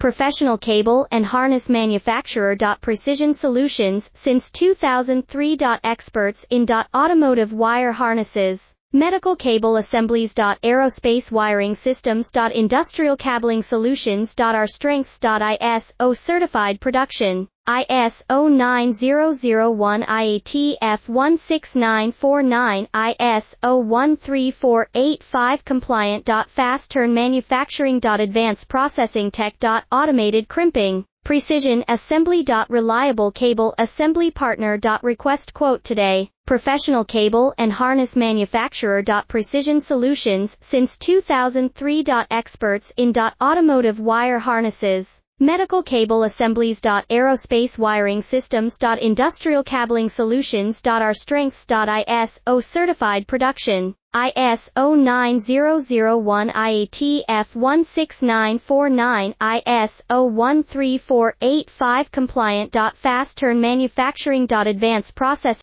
professional cable and harness manufacturer. Precision Solutions since 2003. Experts in automotive wire harnesses, medical cable assemblies. Aerospace wiring systems. Industrial cabling solutions. Our strengths. ISO certified production. ISO 9001 IATF 16949, ISO 13485 compliant. Fast turn manufacturing. Advanced processing tech. Automated crimping, precision assembly. Reliable cable assembly partner. Request quote today. Professional cable and harness manufacturer. Precision Solutions since 2003. Experts in automotive wire harnesses, medical cable assemblies. Aerospace wiring systems. Industrial cabling solutions. Our strengths. ISO certified production. ISO 9001 IATF 16949, ISO 13485 compliant. Fast turn manufacturing. Advanced process